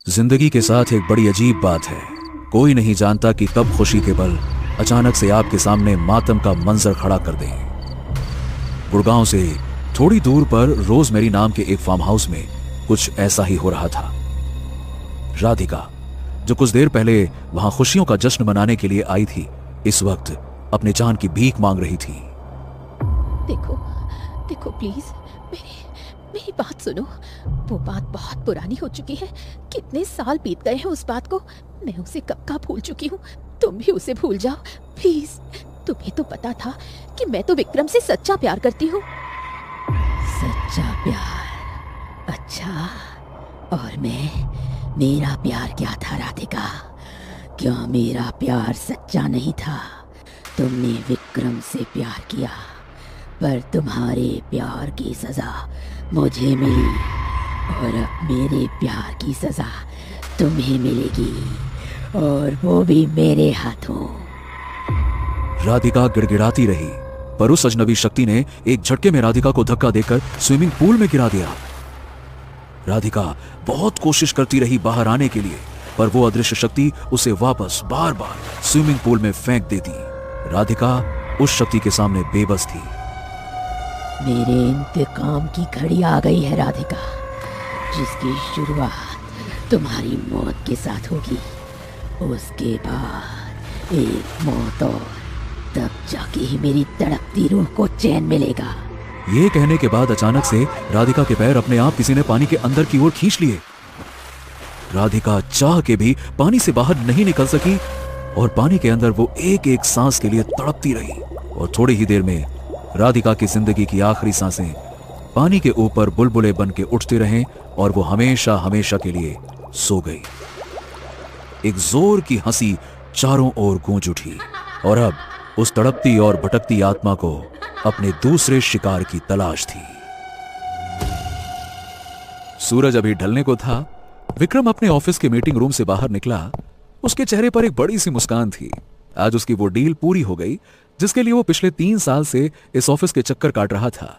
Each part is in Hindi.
जिंदगी के साथ एक बड़ी अजीब बात है। कोई नहीं जानता कि कब खुशी के पल अचानक से आपके सामने मातम का मंजर खड़ा कर दें। गुड़गांव से थोड़ी दूर पर रोजमेरी नाम के एक फार्म हाउस में कुछ ऐसा ही हो रहा था। राधिका, जो कुछ देर पहले वहां खुशियों का जश्न मनाने के लिए आई थी, इस वक्त अपने जान की भीख मांग रही थी। देखो देखो प्लीज, मेरी बात सुनो। वो बात बहुत पुरानी हो चुकी है। कितने साल बीत गए हैं उस बात को। मैं उसे कब का भूल चुकी हूँ। तुम भी उसे भूल जाओ प्लीज। तुम्हें तो पता था कि मैं तो विक्रम से सच्चा प्यार करती हूँ। सच्चा प्यार? अच्छा, और मेरा प्यार क्या था राधिका? क्या मेरा प्यार सच्चा नहीं था? तुमने विक्रम से प्यार किया, पर तुम्हारे प्यार की सजा मुझे मिली, और अब मेरे प्यार की सजा तुम्हें मिलेगी, और वो भी मेरे हाथों। राधिका गिड़गिड़ाती रही, पर उस अजनबी शक्ति ने एक झटके में राधिका को धक्का देकर स्विमिंग पूल में गिरा दिया। राधिका बहुत कोशिश करती रही बाहर आने के लिए, पर वो अदृश्य शक्ति उसे वापस बार बार स्विमिंग पूल में फेंक देती। राधिका उस शक्ति के सामने बेबस थी। मेरे इंतकाम की घड़ी आ गई है राधिका, जिसकी शुरुआत तुम्हारी मौत के साथ होगी। उसके बाद एक मौत और, तब जाके ही मेरी तड़पती रूह को चैन मिलेगा। ये कहने के बाद अचानक से राधिका के पैर अपने आप किसी ने पानी के अंदर की ओर खींच लिए। राधिका चाह के भी पानी से बाहर नहीं निकल सकी, और पानी के अंदर वो एक एक सांस के लिए तड़पती रही। और थोड़ी ही देर में राधिका की जिंदगी की आखिरी सांसें पानी के ऊपर बुलबुले बन के उठते रहे, और वो हमेशा हमेशा के लिए सो गई। एक जोर की हंसी चारों ओर गूंज उठी, और अब उस तड़पती और भटकती आत्मा को अपने दूसरे शिकार की तलाश थी। सूरज अभी ढलने को था। विक्रम अपने ऑफिस के मीटिंग रूम से बाहर निकला। उसके चेहरे पर एक बड़ी सी मुस्कान थी। आज उसकी वो डील पूरी हो गई जिसके लिए वो पिछले 3 साल से इस ऑफिस के चक्कर काट रहा था।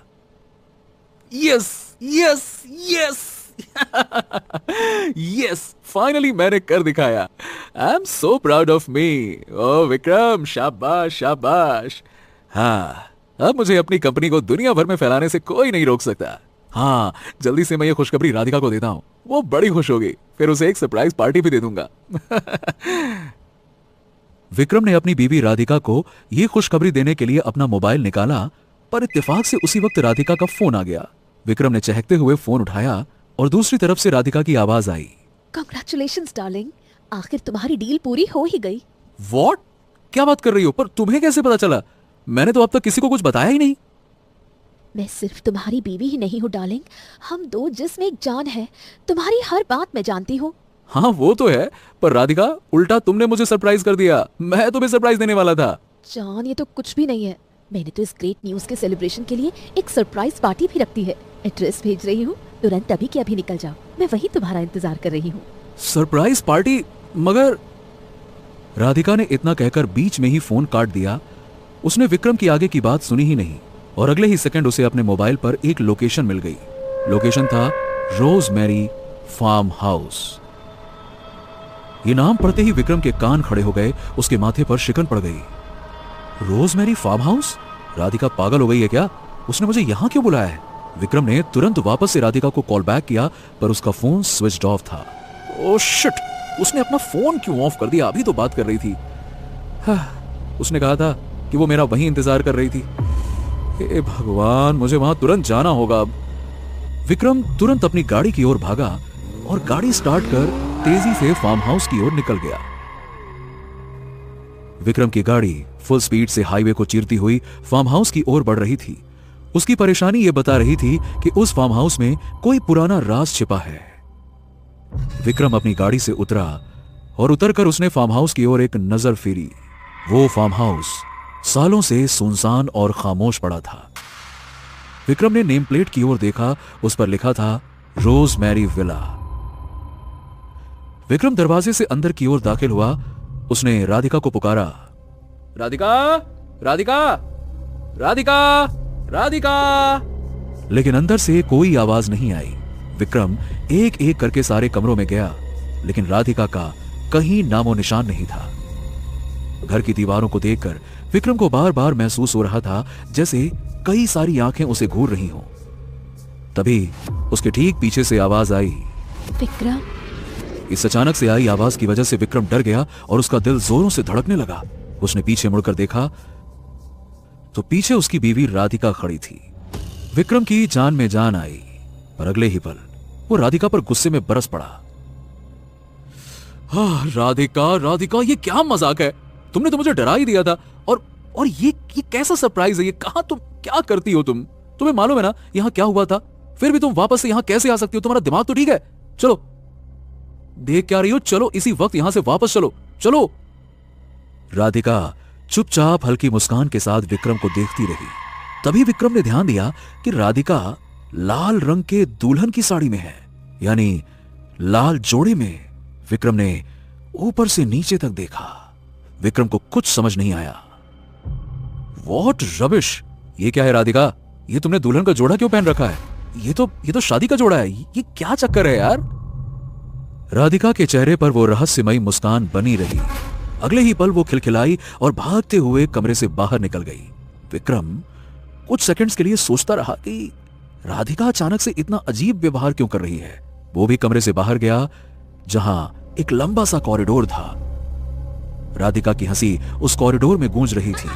Yes yes yes yes, finally मैंने कर दिखाया। I am so proud of me. Oh Vikram, शाबाश शाबाश। हाँ, अब मुझे अपनी कंपनी को दुनिया भर में फैलाने से कोई नहीं रोक सकता। हाँ, जल्दी से मैं ये खुशखबरी राधिका को देता हूं। वो बड़ी खुश होगी। फिर उसे एक सरप्राइज पार्टी भी दे दूंगा। विक्रम ने अपनी बीवी राधिका को यह खुशखबरी देने के लिए अपना मोबाइल निकाला, पर इत्तेफाक से उसी वक्त राधिका का फोन आ गया। विक्रम ने चहकते हुए फोन उठाया, और दूसरी तरफ से राधिका की आवाज आई। कांग्रेचुलेशंस डार्लिंग, आखिर तुम्हारी डील पूरी हो ही गई। व्हाट? क्या बात कर रही हो? पर तुम्हें कैसे पता चला? मैंने तो अब तक किसी को कुछ बताया ही नहीं। मैं सिर्फ तुम्हारी बीवी ही नहीं हूँ डार्लिंग, हम दो जिस्म एक जान है। तुम्हारी हर बात मैं जानती हूँ। हाँ वो तो है, पर राधिका, उल्टा तुमने मुझे सरप्राइज कर दिया। मैं तुम्हें सरप्राइज देने वाला था। जान, ये तो कुछ भी नहीं है। मैंने तो इस ग्रेट न्यूज के सेलिब्रेशन के लिए एक सरप्राइज पार्टी भी रखती है। एड्रेस भेज रही हूँ, तुरंत अभी के अभी निकल जाओ। मैं वही तुम्हारा इंतजार कर रही हूँ। Surprise party? मगर... राधिका ने इतना कहकर बीच में ही फोन काट दिया। उसने विक्रम की आगे की बात सुनी ही नहीं, और अगले ही सेकंड उसे अपने मोबाइल पर एक लोकेशन मिल गई। लोकेशन था रोजमेरी फार्म हाउस। ये नाम पढ़ते ही विक्रम के कान खड़े हो गए, उसके माथे पर शिकन पड़ गई। Rosemary farm house? राधिका पागल हो गई है क्या? उसने मुझे यहां क्यों बुलाया है? विक्रम ने तुरंत वापस से राधिका को कॉल बैक किया, पर उसका फोन स्विच्ड ऑफ था। ओह शिट, उसने अपना फोन क्यों ऑफ कर दिया? अभी तो बात कर रही थी। उसने कहा था कि वो मेरा वहीं इंतजार कर रही थी। हे भगवान, मुझे वहां तुरंत जाना होगा। विक्रम तुरंत अपनी गाड़ी की ओर भागा, और गाड़ी स्टार्ट कर तेजी से फार्म हाउस की ओर निकल गया। विक्रम की गाड़ी फुल स्पीड से हाईवे को चीरती हुई फार्म हाउस की ओर बढ़ रही थी। उसकी परेशानी यह बता रही थी कि उस फार्म हाउस में कोई पुराना राज छिपा है। विक्रम अपनी गाड़ी से उतरा, और उतरकर उसने फार्म हाउस की ओर एक नजर फेरी। वो फार्म हाउस सालों से सुनसान और खामोश पड़ा था। विक्रम ने नेम प्लेट की ओर देखा, उस पर लिखा था रोजमेरी विला। विक्रम दरवाजे से अंदर की ओर दाखिल हुआ। उसने राधिका को पुकारा, राधिका, राधिका, राधिका, राधिका। लेकिन अंदर से कोई आवाज नहीं आई। विक्रम एक एक करके सारे कमरों में गया, लेकिन राधिका का कहीं नामो निशान नहीं था। घर की दीवारों को देखकर विक्रम को बार बार महसूस हो रहा था जैसे कई सारी आंखें उसे घूर रही हों। तभी उसके ठीक पीछे से आवाज आई, विक्रम। इस अचानक से आई आवाज की वजह से विक्रम डर गया और उसका दिल जोरों से धड़कने लगा। उसने पीछे मुड़कर देखा तो पीछे उसकी बीवी राधिका खड़ी थी। विक्रम की जान में जान आई और अगले ही पल वो राधिका पर गुस्से में बरस पड़ा। हाँ, राधिका, राधिका, ये क्या मजाक है? तुमने तो मुझे डरा ही दिया था। और ये कैसा सरप्राइज है? ये कहां तुम क्या करती हो? तुम्हें मालूम है ना यहां क्या हुआ था? फिर भी तुम वापस से यहां कैसे आ सकती हो? तुम्हारा दिमाग तो ठीक है? चलो, देख क्या रही हो? चलो इसी वक्त यहां से वापस चलो, चलो। राधिका चुपचाप हल्की मुस्कान के साथ विक्रम को देखती रही। तभी विक्रम ने ध्यान दिया कि राधिका लाल रंग के दुल्हन की साड़ी में है, यानी लाल जोड़े में। विक्रम ने ऊपर से नीचे तक देखा। विक्रम को कुछ समझ नहीं आया। What rubbish! ये क्या है राधिका? ये तुमने दुल्हन का जोड़ा क्यों पहन रखा है? ये तो शादी का जोड़ा है। ये क्या चक्कर है यार? राधिका के चेहरे पर वो रहस्यमयी मुस्कान बनी रही। अगले ही पल वो खिलखिलाई और भागते हुए कमरे से बाहर निकल गई। विक्रम कुछ सेकंड्स के लिए सोचता रहा कि राधिका अचानक से इतना अजीब व्यवहार क्यों कर रही है। वो भी कमरे से बाहर गया जहां एक लंबा सा कॉरिडोर था। राधिका की हंसी उस कॉरिडोर में गूंज रही थी।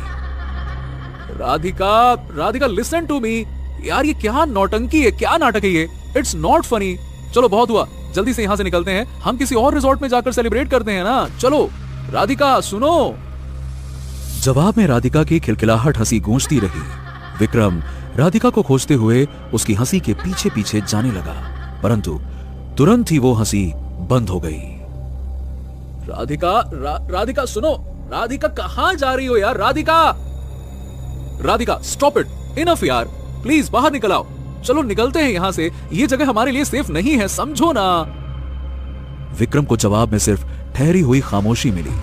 Radhika, Radhika, listen to me. यार ये क्या नौटंकी है, क्या नाटक है ये? It's not funny. चलो बहुत हुआ, जल्दी से यहां से निकलते हैं। हम किसी और रिजॉर्ट में जाकर सेलिब्रेट करते हैं ना। चलो राधिका, सुनो। जवाब में राधिका की खिलखिलाहट हंसी गूंजती रही। विक्रम राधिका को खोजते हुए उसकी हंसी के पीछे पीछे जाने लगा, परंतु तुरंत ही वो हंसी बंद हो गई। राधिका, राधिका सुनो। राधिका, कहां जा रही हो यार? Radhika, Radhika, stop it, enough यार, प्लीज बाहर निकल आओ। चलो निकलते हैं यहां से। ये जगह हमारे लिए सेफ नहीं है, समझो ना। विक्रम को जवाब में सिर्फ ठहरी हुई खामोशी मिली।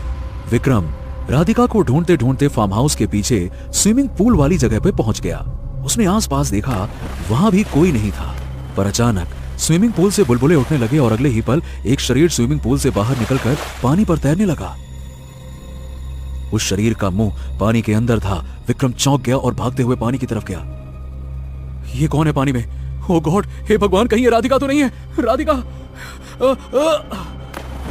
विक्रम राधिका को ढूंढते ढूंढते फार्म हाउस के पीछे स्विमिंग पूल वाली जगह पे पहुंच गया। उसने आसपास देखा, वहां भी कोई नहीं था। पर अचानक स्विमिंग पूल से बुलबुले उठने लगे और अगले ही पल एक शरीर स्विमिंग पूल से बाहर निकलकर पानी पर तैरने लगा। उस शरीर का मुंह पानी के अंदर था। विक्रम चौंक गया और भागते हुए पानी की तरफ गया। ये कौन है पानी में? ओह गॉड, हे भगवान, कहीं ये राधिका तो नहीं है? राधिका!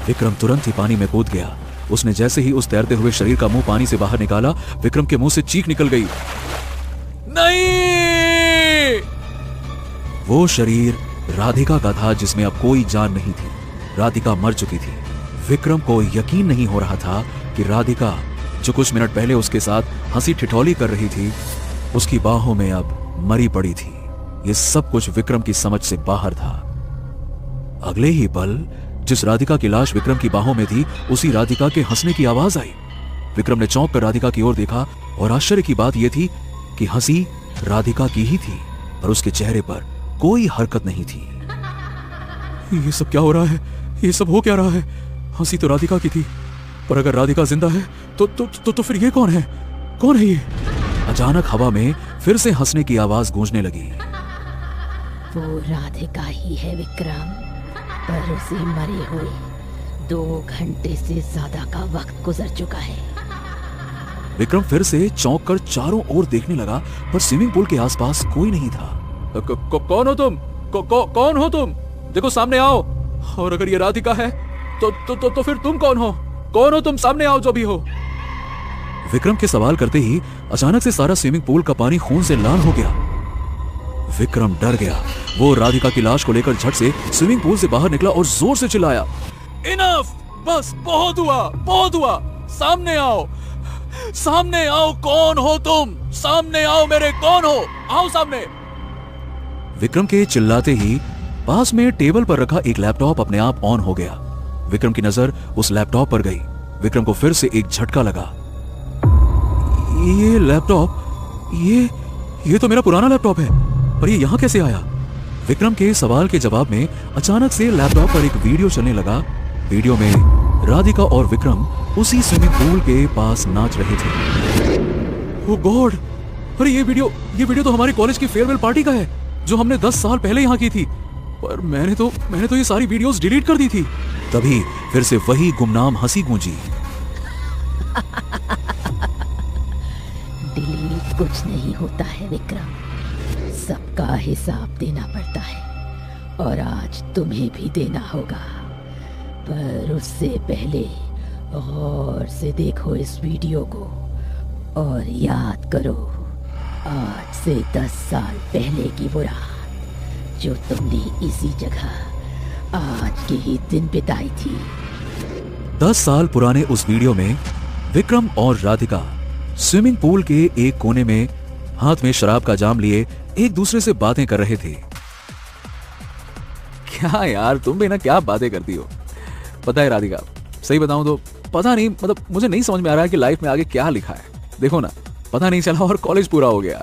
विक्रम तुरंत ही पानी में कूद गया। उसने जैसे ही उस तैरते हुए शरीर का मुंह पानी से बाहर निकाला, विक्रम के मुंह से चीख निकल गई। नहीं! वो शरीर राधिका का था जिसमें अब कोई जान नहीं थी। राधिका मर चुकी थी। विक्रम को यकीन नहीं हो रहा था कि राधिका, जो कुछ मिनट पहले उसके साथ हंसी ठिठोली कर रही थी, उसकी बाहों में अब मरी पड़ी थी। यह सब कुछ विक्रम की समझ से बाहर था। अगले ही पल जिस राधिका की लाश विक्रम की बाहों में थी, उसी राधिका के हंसने की आवाज आई। विक्रम ने चौंक कर राधिका की ओर देखा और आश्चर्य की बात यह थी कि हंसी राधिका की ही थी, पर उसके चेहरे पर कोई हरकत नहीं थी। ये सब क्या हो रहा है? ये सब हो क्या रहा है? हंसी तो राधिका की थी, पर अगर राधिका जिंदा है तो फिर ये कौन है? कौन है ये? अचानक हवा में फिर से हंसने की आवाज गूंजने लगी। वो राधिका ही है विक्रम, पर उसे मरे हुए 2 घंटे से ज्यादा का वक्त गुजर चुका है। विक्रम फिर से चौंक कर चारों ओर देखने लगा, पर स्विमिंग पूल के आसपास कोई नहीं था। कौन हो तुम? कौन हो तुम? देखो सामने आओ। और अगर ये राधिका है तो फिर तुम कौन हो? कौन हो तुम? सामने आओ जो भी हो। विक्रम के सवाल करते ही अचानक से सारा स्विमिंग पूल का पानी खून से लाल हो गया। विक्रम डर गया। वो राधिका की लाश को लेकर झट से स्विमिंग पूल से बाहर निकला और जोर से चिल्लाया, इनफ! बस बहुत हुआ, बहुत हुआ। सामने आओ, सामने आओ। कौन हो तुम? सामने आओ मेरे, कौन हो? आओ सामने। विक्रम के चिल्लाते ही पास में टेबल पर रखा एक लैपटॉप अपने आप ऑन हो गया। विक्रम की नजर उस लैपटॉप पर गई। विक्रम को फिर से एक झटका लगा। ये लैपटॉप, ये तो मेरा पुराना लैपटॉप है, पर ये यहां कैसे आया? विक्रम के सवाल के जवाब में अचानक से लैपटॉप पर एक वीडियो चलने लगा। वीडियो में राधिका और विक्रम उसी स्विमिंग पूल के पास नाच रहे थे। ओह गॉड! अरे ये वीडियो तो हमारे कॉलेज की फेयरवेल पार्टी का है, जो हमने 10 साल पहले यहां की थी। पर मैंने तो ये सारी वीडियोस डिलीट कर दी थी। तभी फिर से वही गुमनाम हंसी गूंजी। डिलीट कुछ नहीं होता है विक्रम, सबका हिसाब देना पड़ता है और आज तुम्हें भी देना होगा। पर उससे पहले गौर से देखो इस वीडियो को और याद करो आज से 10 साल पहले की वो रात जो तुमने इसी जगह आज के ही दिन बिताई थी। 10 साल पुराने उस वीडियो में विक्रम और राधिका स्विमिंग पूल के एक कोने में हाथ में शराब का जाम लिए एक दूसरे से बातें कर रहे थे। क्या यार, तुम भी ना क्या बातें करती हो। पता है राधिका, सही बताऊं तो पता नहीं, मतलब मुझे नहीं समझ में आ रहा है कि लाइफ में आगे क्या लिखा है। देखो ना, पता नहीं चला और कॉलेज पूरा हो गया।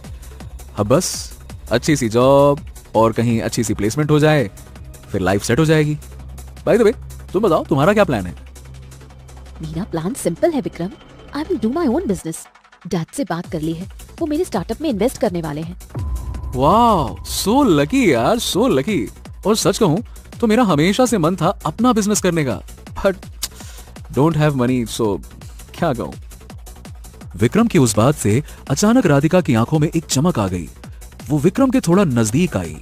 अब बस अच्छी सी जॉब और कहीं अच्छी सी प्लेसमेंट हो जाए, फिर लाइफ सेट हो जाएगी। बाय द वे, तुम बताओ तुम्हारा क्या प्लान है? मेरा प्लान सिंपल है Vikram, I will do my own business. Dad से बात कर ली है, वो मेरे स्टार्टअप में इन्वेस्ट करने वाले हैं। वाह, सो लकी यार, सो लकी। और सच कहूं तो मेरा हमेशा से मन था अपना बिजनेस करने का, बट डोंट हैव मनी, सो क्या कहूं। विक्रम की उस बात से अचानक राधिका की आंखों में एक चमक आ गई। वो विक्रम के थोड़ा नजदीक आई।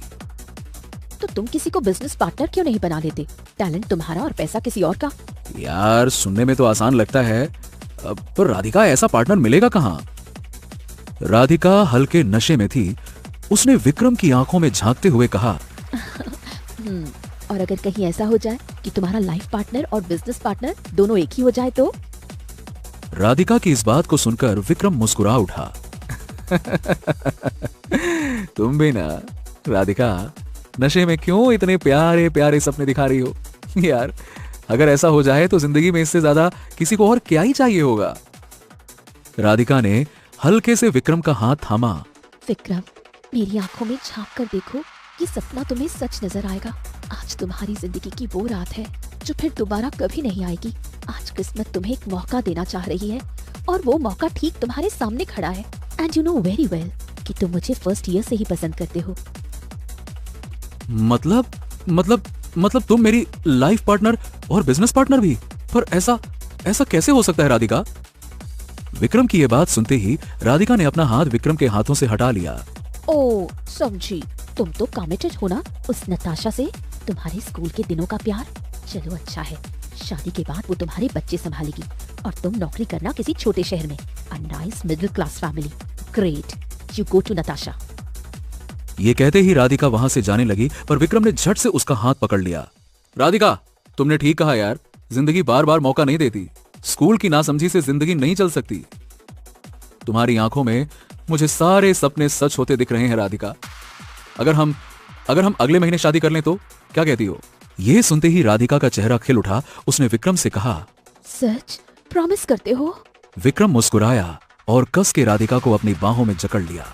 तो तुम किसी को बिजनेस पार्टनर क्यों नहीं बना लेते? टैलेंट तुम्हारा और पैसा किसी और का। यार सुनने में तो आसान लगता है, पर राधिका ऐसा पार्टनर मिलेगा कहां? राधिका हल्के नशे में थी। उसने विक्रम की आंखों में झांकते हुए कहा, और अगर कहीं ऐसा हो जाए कि तुम्हारा लाइफ पार्टनर और बिजनेस पार्टनर दोनों एक ही हो जाए तो? राधिका की इस बात को सुनकर विक्रम मुस्कुरा उठा। तुम भी ना राधिका, नशे में क्यों इतने प्यारे प्यारे सपने दिखा रही हो? यार अगर ऐसा हो जाए तो जिंदगी में इससे ज्यादा किसी को और क्या ही चाहिए होगा। राधिका ने हल्के से विक्रम का हाथ थामा। विक्रम, मेरी आंखों में झांक कर देखो, ये सपना तुम्हें सच नजर आएगा। आज तुम्हारी जिंदगी की वो रात है जो फिर दोबारा कभी नहीं आएगी। आज किस्मत तुम्हें एक मौका देना चाह रही है और वो मौका ठीक तुम्हारे सामने खड़ा है। And you know very well कि तुम मुझे फर्स्ट ईयर से ही पसंद करते हो। मतलब तुम मेरी लाइफ पार्टनर और बिजनेस पार्टनर भी? पर ऐसा कैसे हो सकता है राधिका? विक्रम की यह बात सुनते ही राधिका ने अपना हाथ विक्रम के हाथों से हटा लिया। ओ समझी, तुम तो कमिटेड हो ना उस नताशा से। तुम्हारे स्कूल के दिनों का प्यार। चलो अच्छा है, शादी के बाद वो तुम्हारे बच्चे संभालेगी और तुम नौकरी करना किसी छोटे शहर में। A nice middle class family. Great, you go to Natasha. ये कहते ही राधिका वहां से जाने लगी, पर विक्रम ने झट से उसका हाथ पकड़ लिया। राधिका, तुमने ठीक कहा यार, जिंदगी बार बार मौका नहीं देती। स्कूल की नासमझी से जिंदगी नहीं चल सकती। तुम्हारी आंखों में मुझे सारे सपने सच होते दिख रहे हैं राधिका। अगर हम अगले महीने शादी कर लें तो क्या कहती हो? यह सुनते ही राधिका का चेहरा खिल उठा। उसने विक्रम से कहा, सच प्रॉमिस करते हो? विक्रम मुस्कुराया और कस के राधिका को अपनी बाहों में जकड़ लिया।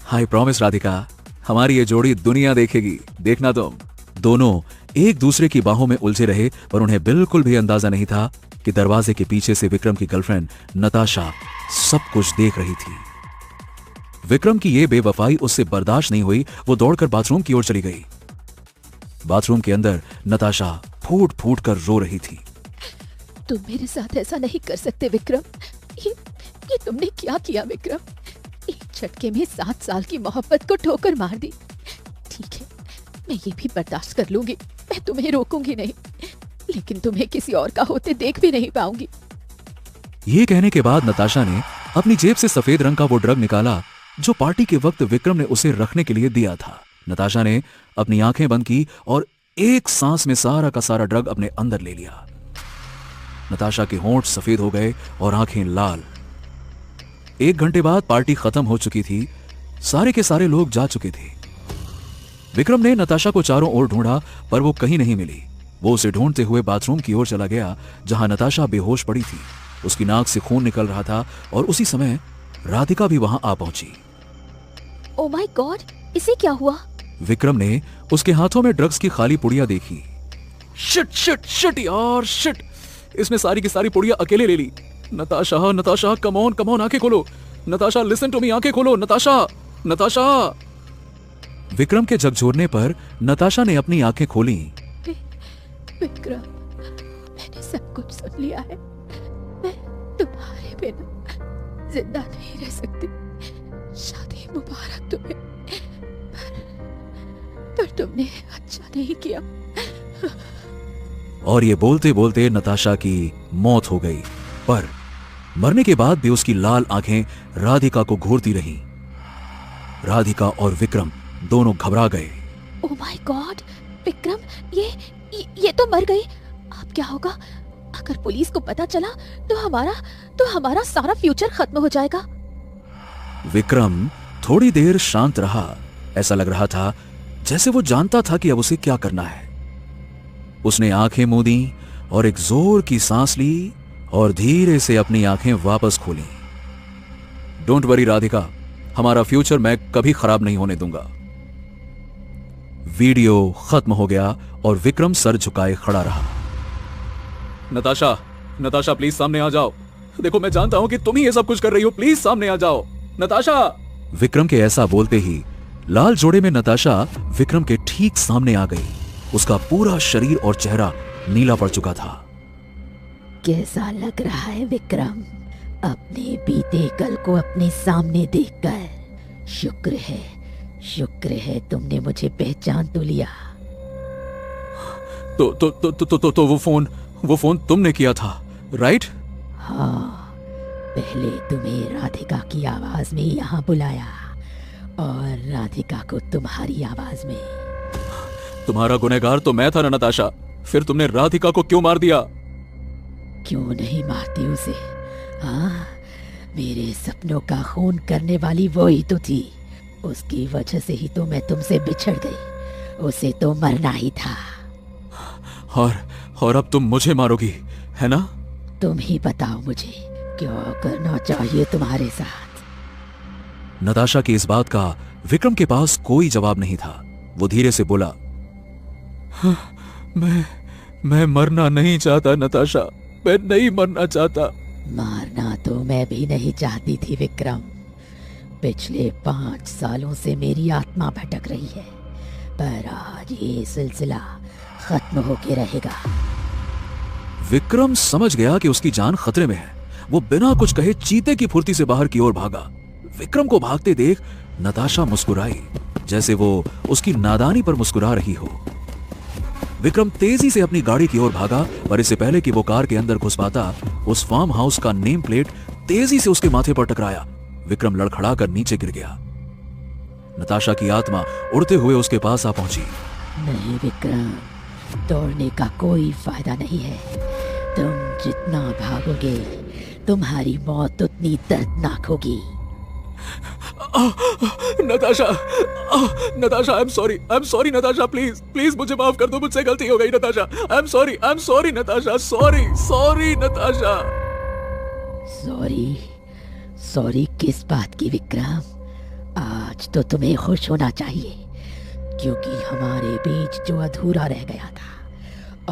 हाय प्रॉमिस राधिका, हमारी ये जोड़ी दुनिया देखेगी, देखना तुम। दोनों एक दूसरे की बाहों में उलझे रहे, पर उन्हें बिल्कुल भी अंदाजा नहीं था कि दरवाजे के पीछे से विक्रम की गर्लफ्रेंड नताशा सब कुछ देख रही थी। विक्रम की ये बेवफाई उससे बर्दाश्त नहीं हुई। वो दौड़कर बाथरूम की ओर चली गई। बाथरूम के अंदर नताशा फूट फूट कर रो रही थी। तुम मेरे साथ ऐसा नहीं कर सकते विक्रम। ये तुमने क्या किया विक्रम? एक झटके में 7 साल की मोहब्बत को ठोकर मार दी। ठीक है, मैं ये भी बर्दाश्त कर लूंगी, मैं तुम्हें रोकूंगी नहीं, लेकिन तुम्हें किसी और का होते देख भी नहीं पाऊंगी। ये कहने के बाद नताशा ने अपनी जेब से सफेद रंग का वो ड्रग निकाला जो पार्टी के वक्त विक्रम ने उसे रखने के लिए दिया था। नताशा ने अपनी आंखें बंद की और एक सांस में सारा का सारा ड्रग अपने अंदर ले लिया। नताशा के होंठ सफेद हो गए और आंखें लाल। 1 घंटे बाद पार्टी खत्म हो चुकी थी। सारे के सारे लोग जा चुके थे। विक्रम ने नताशा को चारों ओर ढूंढा, पर वो कहीं नहीं मिली। वो उसे ढूंढते हुए बाथरूम की ओर चला गया, जहां नताशा बेहोश पड़ी थी। उसकी नाक से खून निकल रहा था और उसी समय राधिका भी वहां आ पहुंची। ओह माय गॉड, इसे क्या हुआ? विक्रम ने उसके हाथों में ड्रग्स की खाली पुड़िया देखी। शिट शिट शिट यार, शिट, इसने सारी की सारी पुड़िया अकेले ले ली। नताशा, नताशा, कम ऑन, आंखें खोलो। नताशा, लिसन टू मी, आंखें खोलो। नताशा, नताशा। विक्रम के झकझोरने पर नताशा ने अपनी आंखें खोली। विक्रम, मैंने सब कुछ सुन लिया है। मैं तुम्हारे बिना जिंदा नहीं रह सकती। शादी मुबारक तुम्हें, पर तुमने अच्छा नहीं किया। और ये बोलते बोलते नताशा की मौत हो गई, पर मरने के बाद भी उसकी लाल आंखें राधिका को घूरती रहीं। राधिका और विक्रम दोनों घबरा गए। ओह माय गॉड, विक्रम, ये तो मर गई। अब क्या होगा? अगर पुलिस को पता चला तो हमारा सारा फ्यूचर खत्म हो जाएगा। विक्रम थोड़ी देर शांत रहा। ऐसा लग रहा था जैसे वो जानता था कि अब उसे क्या करना है। उसने आंखें मूंदी और एक जोर की सांस ली और धीरे से अपनी आंखें वापस खोली। डोंट वरी राधिका, हमारा फ्यूचर मैं कभी खराब नहीं होने दूंगा। वीडियो खत्म हो गया और विक्रम सर झुकाए खड़ा रहा। नताशा प्लीज सामने आ जाओ। देखो, मैं जानता हूं कि तुम ही ये सब कुछ कर रही हो। प्लीज सामने आ जाओ नताशा। विक्रम के ऐसा बोलते ही लाल जोड़े में नताशा विक्रम के ठीक सामने आ गई। उसका पूरा शरीर और चेहरा नीला पड़ चुका था। कैसा लग रहा है विक्रम, अपने बीते कल को अपने सामने देखकर? शुक्र है तुमने मुझे पहचान तो लिया। तो वो फोन तुमने किया था, राइट? हाँ, पहले तुम्हें राधिका की आवाज में यहाँ बुलाया और राधिका को तुम्हारी आवाज में। तुम्हारा गुनहगार तो मैं था ना नताशा, फिर तुमने राधिका को क्यों मार दिया? क्यों नहीं मारती उसे? हाँ, मेरे सपनों का खून करने वाली वो ही तो थी। उसकी वजह से ही तो मैं तुमसे बिछड़ गई। उसे तो मरना ही था। और अब तुम मुझे मारोगी, है ना? तुम ही बताओ मुझे क्या करना चाहिए तुम्हारे साथ। नताशा की इस बात का विक्रम के पास कोई जवाब नहीं था। वो धीरे से बोला, मैं मरना नहीं चाहता नताशा, मैं नहीं मरना चाहता। मारना तो मैं भी नहीं चाहती थी विक्रम। पिछले 5 सालों से मेरी आत्मा भटक रही है, पर आज ये सिलसिला खत्म होके रहेगा। विक्रम समझ गया कि उसकी जान खतरे में है। वो बिना कुछ कहे चीते की फुर्ती से बाहर की ओर भागा। विक्रम को भागते देख नताशा मुस्कुराई, जैसे वो उसकी नादानी पर मुस्कुरा रही हो। विक्रम तेजी से अपनी गाड़ी की ओर भागा, पर इससे पहले कि वो कार के अंदर घुस पाता, उस फार्म हाउस का नेम प्लेट तेजी से उसके माथे पर टकराया। विक्रम लड़खड़ाकर नीचे गिर गया। नताशा की आत्मा उड़ते हुए उसके पास आ पहुंची। नहीं विक्रम, दौड़ने का कोई फायदा नहीं है। तुम जितना भागोगे तुम्हारी मौत उतनी दर्दनाक होगी। Natasha, I am sorry Natasha, please मुझे माफ कर दो, मुझसे गलती हो गई Natasha. I am sorry Natasha, sorry Natasha. Sorry किस बात की विक्रम? आज तो तुम्हें खुश होना चाहिए, क्योंकि हमारे बीच जो अधूरा रह गया था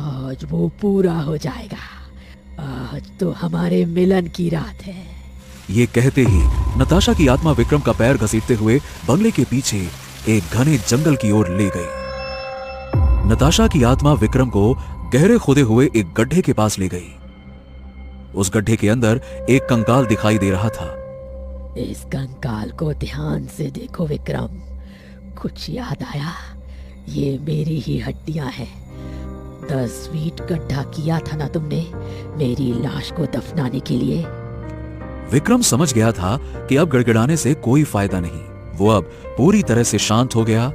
आज वो पूरा हो जाएगा। आज तो हमारे मिलन की रात है। ये कहते ही नताशा की आत्मा विक्रम का पैर घसीटते हुए बंगले के पीछे एक घने जंगल की ओर ले गई। नताशा की आत्मा विक्रम को गहरे खोदे हुए एक गड्ढे के पास ले गई। उस गड्ढे के अंदर एक कंकाल दिखाई दे रहा था। इस कंकाल को ध्यान से देखो विक्रम। कुछ याद आया? ये मेरी ही हड्डियां हैं। 10 फीट गड्ढा किया था ना तुमने मेरी लाश को दफनाने के लिए? विक्रम समझ गया था कि अब गड़गड़ाने से कोई फायदा नहीं। वो अब पूरी तरह से शांत हो गया।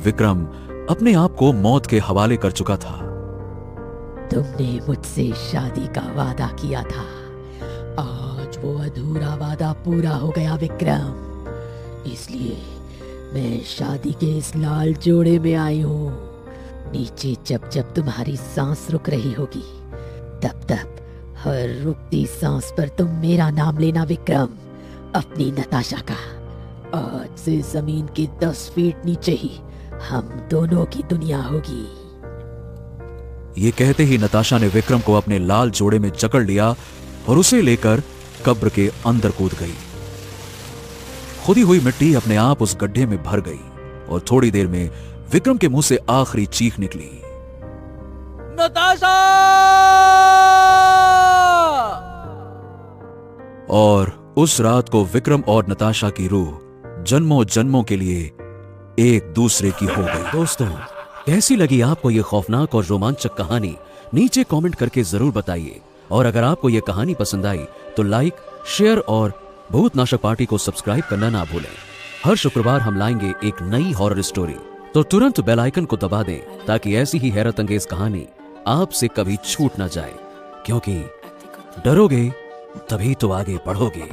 विक्रम अपने आप को मौत के हवाले कर चुका था। तुमने मुझसे शादी का वादा किया था, आज वो अधूरा वादा पूरा हो गया विक्रम। इसलिए मैं शादी के इस लाल जोड़े में आई हूँ। नीचे जब जब तुम्हारी सांस रुक रही होगी, तब तब हर रुकती सांस पर तुम मेरा नाम लेना विक्रम, अपनी नताशा का। आज से जमीन के 10 फीट नीचे ही हम दोनों की दुनिया होगी। ये कहते ही नताशा ने विक्रम को अपने लाल जोड़े में जकड़ लिया और उसे लेकर कब्र के अंदर कूद गई। खुदी हुई मिट्टी अपने आप उस गड्ढे में भर गई और थोड़ी देर में विक्रम के मुंह से आखिरी चीख निकली, नताशा। और उस रात को विक्रम और नताशा की रूह जन्मों जन्मों के लिए एक दूसरे की हो गई। दोस्तों, कैसी लगी आपको ये खौफनाक और रोमांचक कहानी? नीचे कमेंट करके जरूर बताइए। और अगर आपको ये कहानी पसंद आई तो लाइक, शेयर और भूतनाशक पार्टी को सब्सक्राइब करना ना भूलें। हर शुक्रवार हम लाएंगे एक नई हॉरर स्टोरी, तो तुरंत बेल आइकन को दबा दें ताकि ऐसी ही हैरत अंगेज कहानी आपसे कभी छूट ना जाए, क्योंकि डरोगे तभी तो आगे बढ़ोगे।